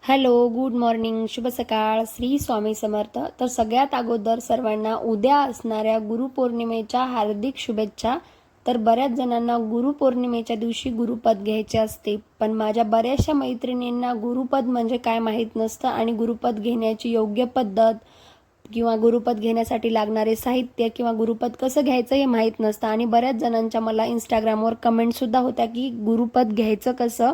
Hello, good morning, शुभ सकाळ, श्री स्वामी समर्थ. तर सगळ्यात अगोदर सर्वांना उद्या असणाऱ्या गुरुपौर्णिमेच्या हार्दिक शुभेच्छा. तर बऱ्याच जणांना गुरुपौर्णिमेच्या दिवशी गुरुपद घ्यायचे असते, पण माझ्या बऱ्याचशा मैत्रिणींना गुरुपद म्हणजे काय माहीत नसतं आणि गुरुपद घेण्याची योग्य पद्धत किंवा गुरुपद घेण्यासाठी लागणारे साहित्य किंवा गुरुपद कसं घ्यायचं हे माहीत नसतं. आणि बऱ्याच जणांच्या मला इंस्टाग्रामवर कमेंटसुद्धा होत्या की गुरुपद घ्यायचं कसं.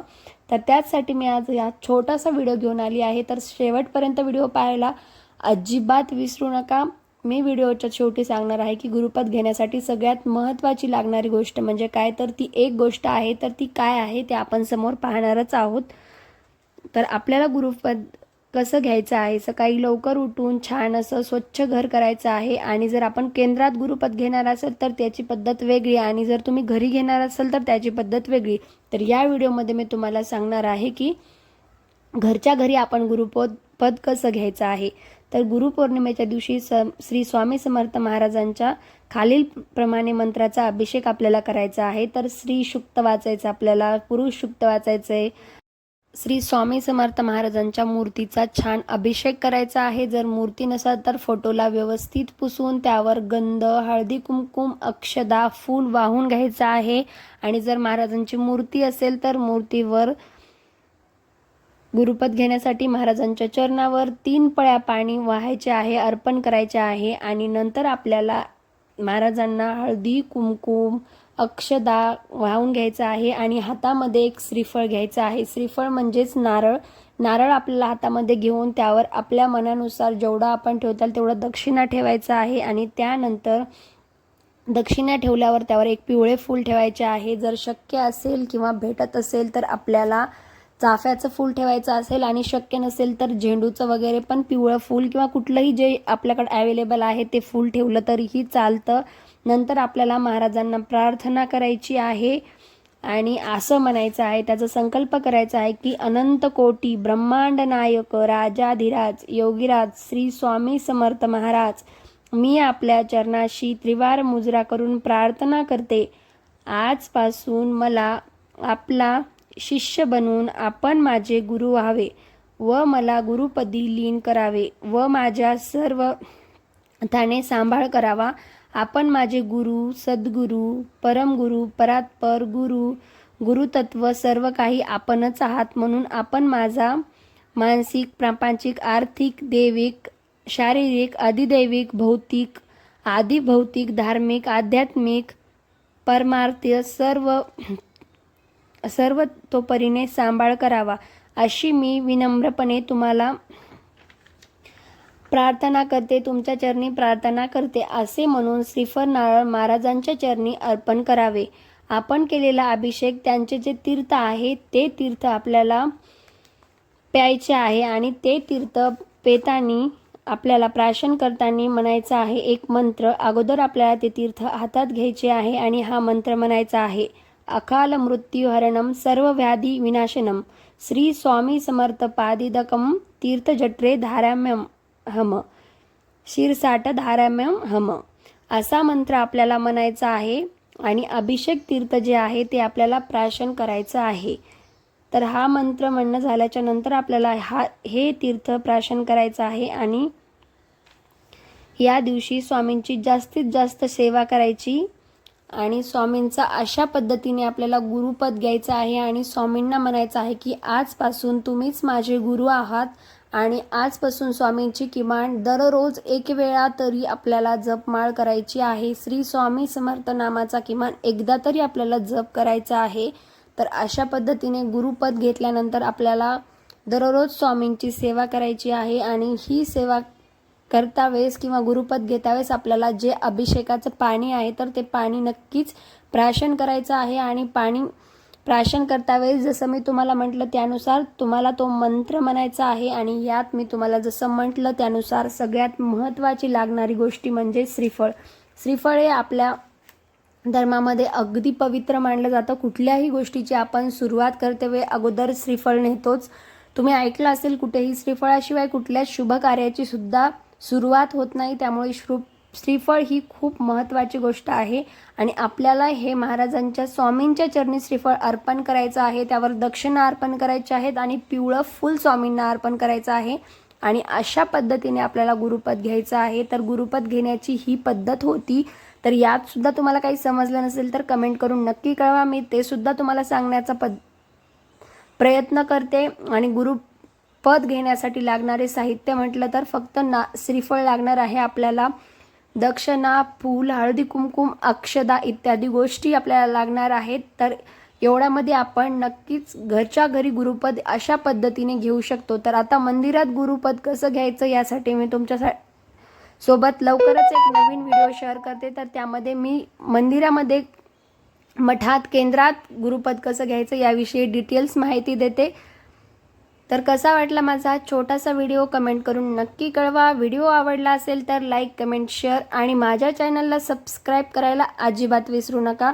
तर त्याचसाठी मी आज या छोटासा व्हिडिओ घेऊन आली आहे. तर शेवटपर्यंत व्हिडिओ पाहायला अजिबात विसरू नका. मी व्हिडिओच्या शेवटी सांगणार आहे की गुरुपद घेण्यासाठी सगळ्यात महत्त्वाची लागणारी गोष्ट म्हणजे काय, तर ती एक गोष्ट आहे. तर ती काय आहे ते आपण समोर पाहणारच आहोत. तर आपल्याला गुरुपद कसं घ्यायचं आहे, सकाळी लवकर उठून छान असं स्वच्छ घर करायचं आहे. आणि जर आपण केंद्रात गुरुपद घेणार असेल तर त्याची पद्धत वेगळी आणि जर तुम्ही घरी घेणार असाल तर त्याची पद्धत वेगळी. तर या व्हिडिओमध्ये मी तुम्हाला सांगणार आहे की घरच्या घरी आपण गुरुपद कसं घ्यायचं आहे. तर गुरुपौर्णिमेच्या दिवशी श्री स्वामी समर्थ महाराजांच्या खालील प्रमाणे मंत्राचा अभिषेक आपल्याला करायचा आहे. तर स्त्री शुक्त वाचायचं, आपल्याला पुरुष शुक्त वाचायचं आहे. श्री स्वामी समर्थ महाराजांच्या मूर्तीचा छान अभिषेक करायचा आहे. जर मूर्ती नसेल तर फोटोला व्यवस्थित पुसून त्यावर गंध, हळदी कुंकुम, अक्षदा, फूल वाहून घ्यायचं आहे. आणि जर महाराजांची मूर्ती असेल तर मूर्तीवर गुरुपद घेण्यासाठी महाराजांच्या चरणावर 3 पळ्या पाणी वाहायचे आहे, अर्पण करायचे आहे. आणि नंतर आपल्याला महाराजांना हळदी कुंकुम, अक्षदा वाहून घ्यायचा आहे आणि हातामध्ये एक श्रीफळ घ्यायचं आहे. श्रीफळ म्हणजेच नारळ. नारळ आपल्याला हातामध्ये घेऊन त्यावर आपल्या मनानुसार जेवढा आपण ठेवताल तेवढं दक्षिणा ठेवायचं आहे. आणि त्यानंतर दक्षिणा ठेवल्यावर त्यावर एक पिवळे फूल ठेवायचे आहे. जर शक्य असेल किंवा भेटत असेल तर आपल्याला चाफ्याचं फूल ठेवायचं असेल आणि शक्य नसेल तर झेंडूचं वगैरे पण पिवळं फूल किंवा कुठलंही जे आपल्याकडे अवेलेबल आहे ते फूल ठेवलं तरीही चालतं. नंतर आपल्याला महाराजांना प्रार्थना करायची आहे आणि असं म्हणायचं आहे, त्याचा संकल्प करायचा आहे की अनंत कोटी ब्रह्मांड नायक राजाधिराज योगीराज श्री स्वामी समर्थ महाराज, मी आपल्या चरणाशी त्रिवार मुजरा करून प्रार्थना करते. आजपासून मला आपला शिष्य बनून आपण माझे गुरु व्हावे व मला गुरुपदी लीन करावे व माझ्या सर्व थाने सांभाळ करावा. आपण माझे गुरु, सद्गुरु, परमगुरु, परात्पर गुरु, गुरुतत्व सर्व काही आपणच आहात. म्हणून आपण माझा मानसिक, प्रापंचिक, आर्थिक, दैविक, शारीरिक, अधिदैविक, भौतिक, आदिभौतिक, धार्मिक, आध्यात्मिक, परमार्थीय सर्व तोपरीने सांभाळ करावा अशी मी विनम्रपणे तुम्हाला प्रार्थना करते, तुमच्या चरणी प्रार्थना करते असे म्हणून श्रीफळ नारळ महाराजांच्या चरणी अर्पण करावे. आपण केलेला अभिषेक त्यांचे जे तीर्थ आहे ते तीर्थ आपल्याला प्यायचे आहे आणि ते तीर्थ पेतानी आपल्याला प्राशन करताना म्हणायचं आहे एक मंत्र. अगोदर आपल्याला ते तीर्थ हातात घ्यायचे आहे आणि हा मंत्र म्हणायचा आहे, अकाल मृत्यू हरणम सर्व व्याधी विनाशनम श्री स्वामी समर्थ पादिदकम तीर्थजट्रे धाराम्यम हम शिरसाट धाराम्यम हम. असा मंत्र आपल्याला म्हणायचा आहे आणि अभिषेक तीर्थ जे आहे ते आपल्याला प्राशन करायचं आहे. तर हा मंत्र म्हणणं झाल्याच्या नंतर आपल्याला हे तीर्थ प्राशन करायचं आहे आणि या दिवशी स्वामींची जास्तीत जास्त सेवा करायची आणि स्वामींचा अशा पद्धतीने आपल्याला गुरुपद घ्यायचं आहे आणि स्वामींना म्हणायचं आहे की आजपासून तुम्हीच माझे गुरु आहात. आणि आजपासून स्वामींची किमान दररोज 1 वेळा तरी आपल्याला जपमाळ करायची आहे. श्री स्वामी समर्थ नामाचा किमान एकदा तरी आपल्याला जप करायचा आहे. तर अशा पद्धतीने गुरुपद घेतल्यानंतर आपल्याला दररोज स्वामींची सेवा करायची आहे. आणि ही सेवा करता वेळेस किंवा गुरुपद घेता वेळेस आपल्याला जे अभिषेकाचं पाणी आहे तर ते पाणी नक्कीच प्राशन करायचं आहे. आणि पाणी प्राशन करता वेळेस जसं मी तुम्हाला म्हटलं त्यानुसार तुम्हाला तो मंत्र म्हणायचा आहे. आणि यात मी तुम्हाला जसं म्हटलं त्यानुसार सगळ्यात महत्त्वाची लागणारी गोष्टी म्हणजे श्रीफळ. श्रीफळ हे आपल्या धर्मामध्ये अगदी पवित्र मानलं जातं. कुठल्याही गोष्टीची आपण सुरुवात करते वेळी अगोदर श्रीफळ नेतोच. तुम्ही ऐकलं असेल कुठेही श्रीफळाशिवाय कुठल्याच शुभ कार्याची सुद्धा सुरुवात होत नाही. त्यामुळे श्रीफळ ही खूप महत्त्वाची गोष्ट आहे आणि आपल्याला हे महाराजांच्या स्वामींच्या चरणी श्रीफळ अर्पण करायचं आहे. त्यावर दक्षिणा अर्पण करायची आहेत आणि पिवळं फूल स्वामींना अर्पण करायचं आहे आणि अशा पद्धतीने आपल्याला गुरुपद घ्यायचं आहे. तर गुरुपद घेण्याची ही पद्धत होती. तर यात सुद्धा तुम्हाला काही समजलं नसेल तर कमेंट करून नक्की कळवा. मी ते सुद्धा तुम्हाला सांगण्याचा प्रयत्न करते. आणि गुरुपद घेण्यासाठी लागणारे साहित्य म्हटलं तर फक्त श्रीफळ लागणार आहे आपल्याला, दक्षिणा, फूल, हळदी कुंकुम, अक्षदा इत्यादी गोष्टी आपल्याला लागणार आहेत. तर एवढ्यामध्ये आपण नक्कीच घरच्या घरी गुरुपद अशा पद्धतीने घेऊ शकतो. तर आता मंदिरात गुरुपद कसं घ्यायचं यासाठी मी तुमच्या सोबत लवकरच एक नवीन व्हिडिओ शेअर करते. तर त्यामध्ये मी मंदिरामध्ये, मठात, केंद्रात गुरुपद कसं घ्यायचं याविषयी डिटेल्स माहिती देते. तर कसा वाटला माझा छोटासा व्हिडिओ कमेंट करून नक्की कळवा. व्हिडिओ आवडला असेल तर लाईक, कमेंट, शेअर आणि माझ्या चॅनलला सबस्क्राईब करायला अजिबात विसरू नका.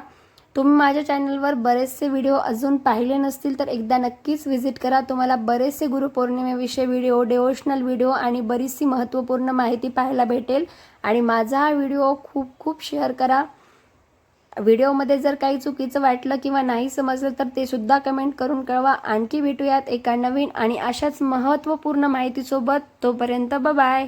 तुम्ही माझ्या चॅनलवर बरेचसे व्हिडिओ अजून पाहिले नसतील तर एकदा नक्कीच व्हिजिट करा. तुम्हाला बरेचसे गुरुपौर्णिमेविषयी व्हिडिओ, डिवोशनल व्हिडिओ आणि बरीचशी महत्त्वपूर्ण माहिती पाहायला भेटेल. आणि माझा हा व्हिडिओ खूप खूप शेअर करा. व्हिडिओमध्ये जर काही चुकीचं वाटलं किंवा नाही समजलं तर ते सुद्धा कमेंट करून कळवा. आणखी भेटूयात एका नवीन आणि अशाच महत्त्वपूर्ण माहितीसोबत. तोपर्यंत बाय.